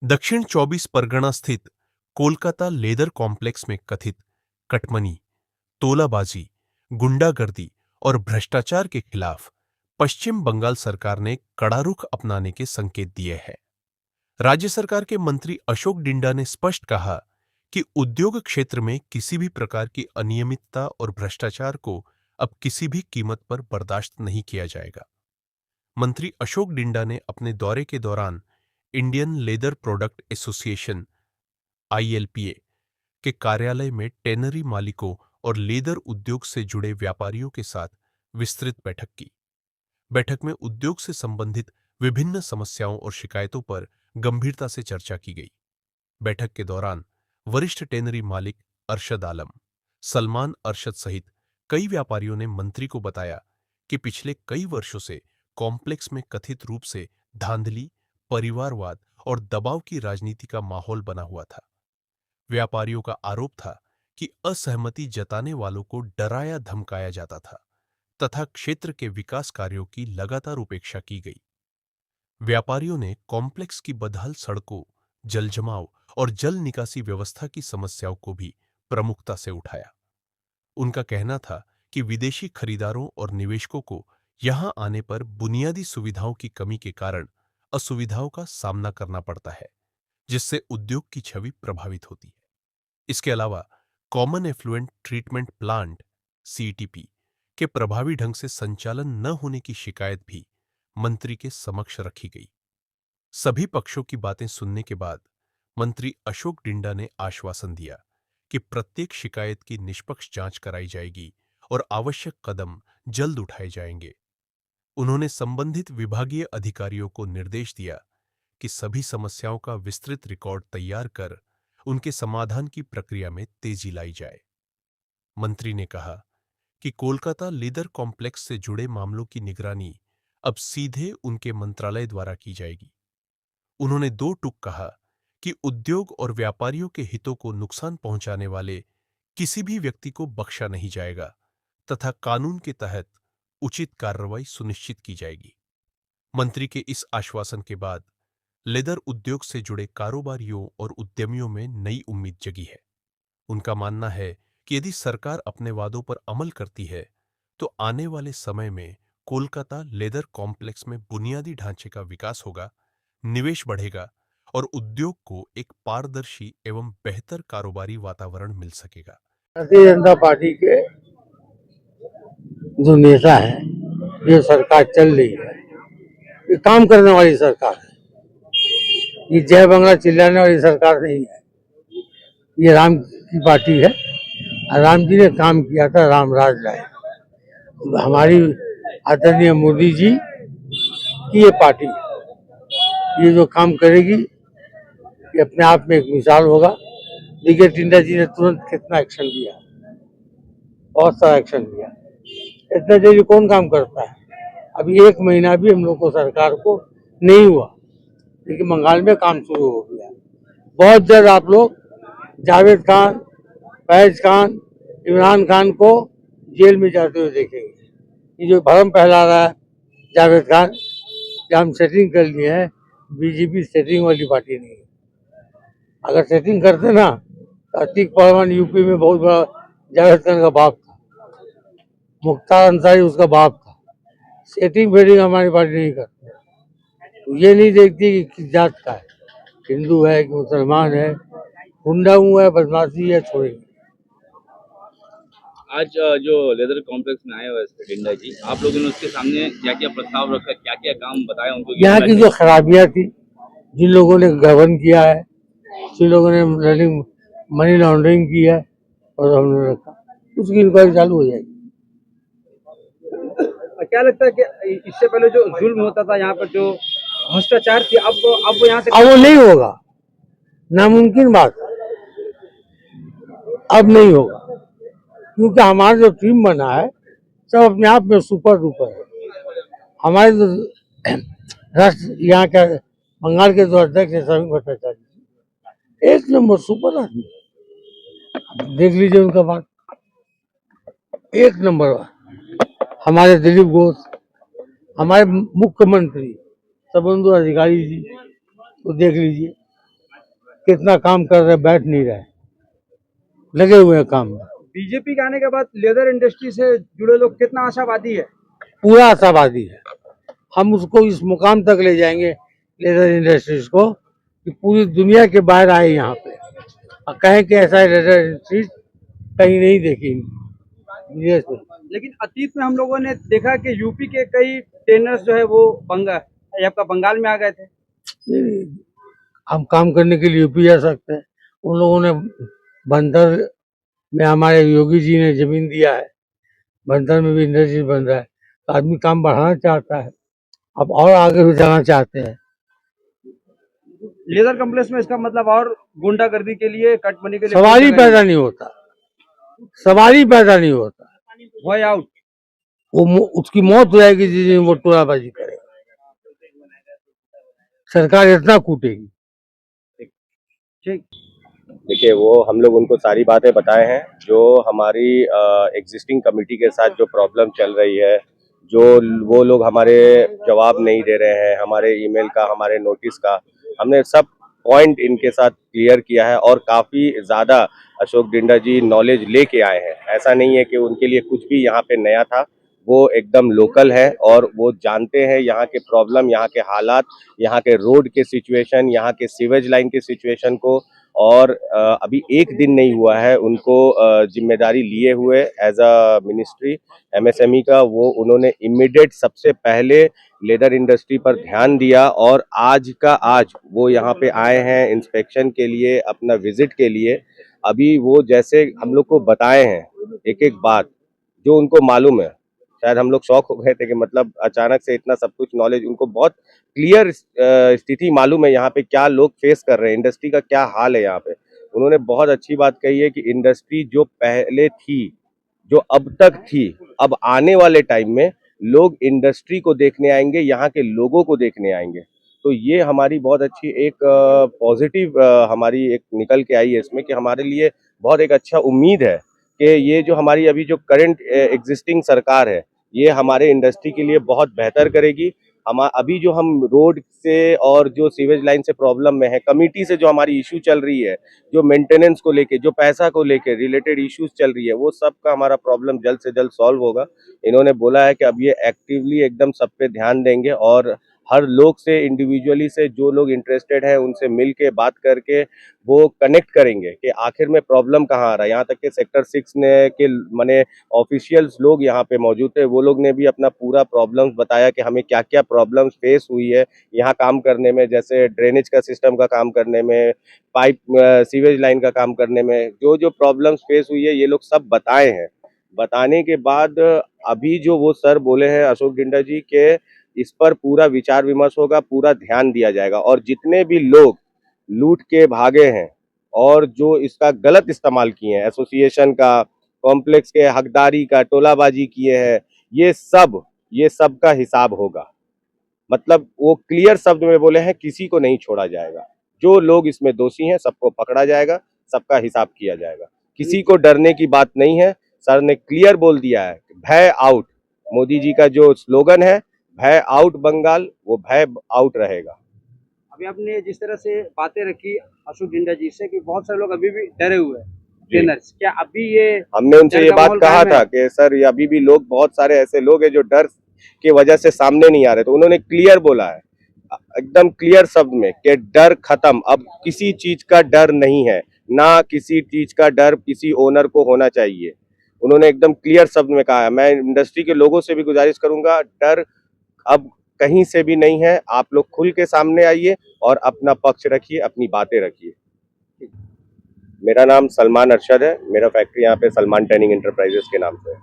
दक्षिण 24 परगना स्थित Kolkata leather complex में कथित कटमनी, तोलाबाजी, गुंडागर्दी और भ्रष्टाचार के खिलाफ पश्चिम बंगाल सरकार ने कड़ा रुख अपनाने के संकेत दिए हैं। राज्य सरकार के मंत्री अशोक डिंडा ने स्पष्ट कहा कि उद्योग क्षेत्र में किसी भी प्रकार की अनियमितता और भ्रष्टाचार को अब किसी भी कीमत पर बर्दाश्त नहीं किया जाएगा। मंत्री अशोक डिंडा ने अपने दौरे के दौरान Indian leather product association (ILPA) के कार्यालय में टेनरी मालिकों और लेदर उद्योग से जुड़े व्यापारियों के साथ विस्तृत बैठक की। बैठक में उद्योग से संबंधित विभिन्न समस्याओं और शिकायतों पर गंभीरता से चर्चा की गई। बैठक के दौरान वरिष्ठ टेनरी मालिक अरशद आलम, सलमान अरशद सहित कई व्यापारियों ने मंत्री को बताया कि पिछले कई वर्षों से कॉम्प्लेक्स में कथित रूप से धांधली, परिवारवाद और दबाव की राजनीति का माहौल बना हुआ था। व्यापारियों का आरोप था कि असहमति जताने वालों को डराया धमकाया जाता था तथा क्षेत्र के विकास कार्यों की लगातार उपेक्षा की गई। व्यापारियों ने कॉम्प्लेक्स की बदहाल सड़कों, जलजमाव और जल निकासी व्यवस्था की समस्याओं को भी प्रमुखता से उठाया। उनका कहना था कि विदेशी खरीदारों और निवेशकों को यहां आने पर बुनियादी सुविधाओं की कमी के कारण असुविधाओं का सामना करना पड़ता है, जिससे उद्योग की छवि प्रभावित होती है। इसके अलावा common effluent treatment plant (CETP) के प्रभावी ढंग से संचालन न होने की शिकायत भी मंत्री के समक्ष रखी गई। सभी पक्षों की बातें सुनने के बाद मंत्री अशोक डिंडा ने आश्वासन दिया कि प्रत्येक शिकायत की निष्पक्ष जांच कराई जाएगी और आवश्यक कदम जल्द उठाए जाएंगे। उन्होंने संबंधित विभागीय अधिकारियों को निर्देश दिया कि सभी समस्याओं का विस्तृत रिकॉर्ड तैयार कर उनके समाधान की प्रक्रिया में तेजी लाई जाए। मंत्री ने कहा कि कोलकाता लेदर कॉम्प्लेक्स से जुड़े मामलों की निगरानी अब सीधे उनके मंत्रालय द्वारा की जाएगी। उन्होंने दो टूक कहा कि उद्योग और व्यापारियों के हितों को नुकसान पहुंचाने वाले किसी भी व्यक्ति को बख्शा नहीं जाएगा तथा कानून के तहत उचित कार्रवाई सुनिश्चित की जाएगी। मंत्री के इस आश्वासन के बाद लेदर उद्योग से जुड़े कारोबारियों और उद्यमियों में नई उम्मीद जगी है। उनका मानना है कि यदि सरकार अपने वादों पर अमल करती है तो आने वाले समय में कोलकाता लेदर कॉम्प्लेक्स में बुनियादी ढांचे का विकास होगा, निवेश बढ़ेगा और उद्योग को एक पारदर्शी एवं बेहतर कारोबारी वातावरण मिल सकेगा। भारतीय जनता पार्टी के जो नेता है, ये सरकार चल रही है, ये काम करने वाली सरकार है। ये जय बांग्ला चिल्लाने वाली सरकार नहीं है। ये राम की पार्टी है और राम जी ने काम किया था, राम राज लाए। हमारी आदरणीय मोदी जी की ये पार्टी है। ये जो काम करेगी ये अपने आप में एक मिसाल होगा। देखिए टिंडा जी ने तुरंत कितना एक्शन लिया, बहुत सारा एक्शन लिया। इतना जल्दी कौन काम करता है? अभी 1 महीना भी हम लोग को सरकार को नहीं हुआ, लेकिन बंगाल में काम शुरू हो गया। बहुत जल्द आप लोग जावेद खान, फैज खान, इमरान खान को जेल में जाते हुए देखेंगे। ये जो भरम फैला रहा है जावेद खान कि हम सेटिंग कर लिए हैं, बीजेपी सेटिंग वाली पार्टी नहीं है। अगर सेटिंग करते ना तो अतीक पहलवान यूपी में बहुत बड़ा जावेद खान का बाप था, मुख्तार अंसारी उसका बाप था। सेटिंग फेटिंग हमारी पार्टी नहीं करती। तो ये नहीं देखती कि किस जात का है, हिंदू है कि मुसलमान है, गुंडा हुआ है, बदमाशी है, छोड़ेंगे। आज जो लेदर कॉम्प्लेक्स में आए हुए डिंडा जी, आप लोगों ने उसके सामने क्या क्या प्रस्ताव रखा, क्या क्या काम बताया उनको? यहाँ की जो खराबियां थी, जिन लोगों ने गबन किया है, जिन लोगों ने मनी लॉन्ड्रिंग की है और हमने रखा, उसकी इंक्वायरी चालू हो जाएगी। क्या लगता है कि इससे पहले जो जुल्म होता था यहाँ पर, जो भ्रष्टाचार थी, अब यहाँ से अब वो नहीं होगा, नामुमकिन बात है, अब नहीं होगा। क्योंकि हमारा जो टीम बना है सब अपने आप में सुपर डुपर है। हमारे जो राष्ट्र यहाँ का बंगाल के जो अध्यक्ष है समीर भट्टाचार्य, 1 नंबर सुपर आदमी, देख लीजिए उनका बात, 1 नंबर। हमारे दिलीप घोष, हमारे मुख्यमंत्री शुभेंदु अधिकारी जी को देख लीजिए, कितना काम कर रहे, बैठ नहीं रहे, लगे हुए हैं काम में। बीजेपी के आने के बाद लेदर इंडस्ट्री से जुड़े लोग कितना आशावादी है? पूरा आशावादी है। हम उसको इस मुकाम तक ले जाएंगे लेदर इंडस्ट्रीज को कि पूरी दुनिया के बाहर आए यहाँ पे और कहें कि ऐसा लेदर इंडस्ट्रीज कहीं नहीं देखी विदेश में। लेकिन अतीत में हम लोगों ने देखा कि यूपी के कई टेनर्स जो है वो आपका बंगाल में आ गए थे। हम काम करने के लिए यूपी जा सकते हैं। उन लोगों ने बंदर में हमारे योगी जी ने जमीन दिया है, बंदर में भी इंडस्ट्री बन रहा है, तो आदमी काम बढ़ाना चाहता है, अब और आगे भी जाना चाहते हैं। लेदर कॉम्प्लेक्स में इसका मतलब और गुंडागर्दी के लिए, कटमनी के लिए सवाल ही पैदा नहीं होता, सवाल ही पैदा नहीं होता। Way out. वो उसकी मौत हो जाएगी जिस दिन वो टोलाबाजी करेगा, सरकार इतना कूटेगी। ठीक। देखिए, वो हम लोग उनको सारी बातें बताए हैं जो हमारी एग्जिस्टिंग कमेटी के साथ जो प्रॉब्लम चल रही है, जो वो लोग हमारे जवाब नहीं दे रहे हैं, हमारे ईमेल का, हमारे नोटिस का, हमने सब पॉइंट इनके साथ क्लियर किया है और काफ़ी ज़्यादा अशोक डिंडा जी नॉलेज लेके आए हैं। ऐसा नहीं है कि उनके लिए कुछ भी यहाँ पे नया था, वो एकदम लोकल है और वो जानते हैं यहाँ के प्रॉब्लम, यहाँ के हालात, यहाँ के रोड के सिचुएशन, यहाँ के सीवेज लाइन के सिचुएशन को। और अभी एक दिन नहीं हुआ है उनको जिम्मेदारी लिए हुए एज अ मिनिस्ट्री एमएसएमई का, वो उन्होंने इमीडिएट सबसे पहले लेदर इंडस्ट्री पर ध्यान दिया और आज का आज वो यहाँ पे आए हैं इंस्पेक्शन के लिए, अपना विजिट के लिए। अभी वो जैसे हम लोग को बताए हैं एक एक बात जो उनको मालूम है, शायद हम लोग शॉक हो गए थे कि मतलब अचानक से इतना सब कुछ नॉलेज, उनको बहुत क्लियर स्थिति मालूम है यहाँ पे क्या लोग फेस कर रहे हैं, इंडस्ट्री का क्या हाल है यहाँ पे। उन्होंने बहुत अच्छी बात कही है कि इंडस्ट्री जो पहले थी, जो अब तक थी, अब आने वाले टाइम में लोग इंडस्ट्री को देखने आएंगे, यहाँ के लोगों को देखने आएंगे। तो ये हमारी बहुत अच्छी एक पॉजिटिव हमारी एक निकल के आई है इसमें कि हमारे लिए बहुत एक अच्छा उम्मीद है कि ये जो हमारी अभी जो करंट एग्जिस्टिंग सरकार है, ये हमारे इंडस्ट्री के लिए बहुत बेहतर करेगी। हम अभी जो हम रोड से और जो सीवेज लाइन से प्रॉब्लम में है, कमिटी से जो हमारी इशू चल रही है, जो मेंटेनेंस को लेके, जो पैसा को लेके रिलेटेड इश्यूज चल रही है, वो सब का हमारा प्रॉब्लम जल्द से जल्द सॉल्व होगा। इन्होंने बोला है कि अब ये एक्टिवली एकदम सब पे ध्यान देंगे और हर लोग से इंडिविजुअली से जो लोग इंटरेस्टेड हैं उनसे मिल के बात करके वो कनेक्ट करेंगे कि आखिर में प्रॉब्लम कहाँ आ रहा है। यहाँ तक कि सेक्टर 6 ने के माने ऑफिशियल्स लोग यहाँ पे मौजूद थे, वो लोग ने भी अपना पूरा प्रॉब्लम्स बताया कि हमें क्या क्या प्रॉब्लम्स फेस हुई है यहाँ काम करने में, जैसे ड्रेनेज का सिस्टम का काम करने में, पाइप सीवेज लाइन का काम करने में, जो जो प्रॉब्लम्स फेस हुई है ये लोग सब बताए हैं। बताने के बाद अभी जो वो सर बोले हैं अशोक डिंडा जी के, इस पर पूरा विचार विमर्श होगा, पूरा ध्यान दिया जाएगा और जितने भी लोग लूट के भागे हैं और जो इसका गलत इस्तेमाल किए हैं, एसोसिएशन का, कॉम्प्लेक्स के हकदारी का, टोलाबाजी किए हैं, ये सब का हिसाब होगा। मतलब वो क्लियर शब्द में बोले हैं, किसी को नहीं छोड़ा जाएगा। जो लोग इसमें दोषी हैं सबको पकड़ा जाएगा, सबका हिसाब किया जाएगा। किसी को डरने की बात नहीं है। सर ने क्लियर बोल दिया है, भय आउट। मोदी जी का जो स्लोगन है, भय आउट बंगाल, वो भय आउट रहेगा। अभी आपने जिस तरह से बातें रखी अशोक डिंडा जी से कि बहुत सारे लोग अभी भी डरे हुए हैं ट्रेनर्स, क्या अभी ये हमने उनसे डर ये का बात माहौल कहा कायम था है? कि सर ये अभी भी लोग, बहुत सारे ऐसे लोग हैं जो डर की वजह से सामने नहीं आ रहे, तो उन्होंने क्लियर बोला है एकदम क्लियर शब्द में कि डर खत्म, अब किसी चीज का डर नहीं है, ना किसी चीज का डर किसी ओनर को होना चाहिए। उन्होंने एकदम क्लियर शब्द में कहा है। मैं इंडस्ट्री के लोगों से भी गुजारिश करूंगा, डर अब कहीं से भी नहीं है। आप लोग खुल के सामने आइए और अपना पक्ष रखिए, अपनी बातें रखिए। मेरा नाम सलमान अरशद है, मेरा फैक्ट्री यहाँ पे सलमान टैनिंग इंटरप्राइजेस के नाम से है।